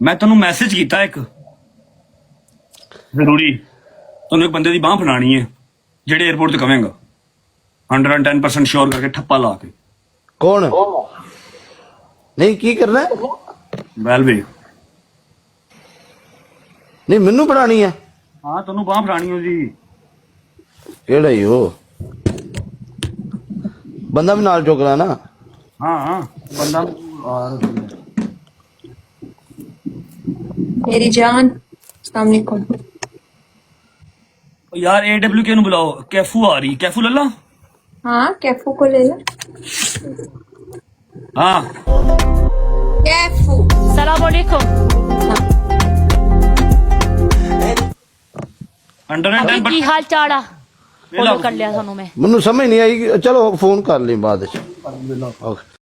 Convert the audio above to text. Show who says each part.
Speaker 1: मैं तेन मैसेज किया एक जरूरी तेन एक बंदे की बांह फड़ानी है जेडे एयरपोर्ट से कवेंगा 110% श्योर करके ठप्पा ला के
Speaker 2: कौन नहीं की करना है?
Speaker 1: वैल वे
Speaker 2: नहीं मैनू पढ़ानी है
Speaker 1: हाँ तेन बांह फड़ानी हो जी
Speaker 2: केड़ा ही हो बंदा भी नाल चुकना ना
Speaker 1: हाँ हाँ बंदा
Speaker 3: मेरी जान अस्सलाम वालेकुम।
Speaker 1: यार AWK नु बुलाओ कैफू आ रही कैफू लल्ला
Speaker 3: हाँ कैफू को ले ला।
Speaker 1: हाँ
Speaker 3: कैफू
Speaker 4: सलाम वालेकुम।
Speaker 1: 110
Speaker 4: की हाल चाल आ फॉलो कर लिया थानू मैं
Speaker 2: मैनू समझ नहीं आई चलो फोन कर ली बाद च। ओके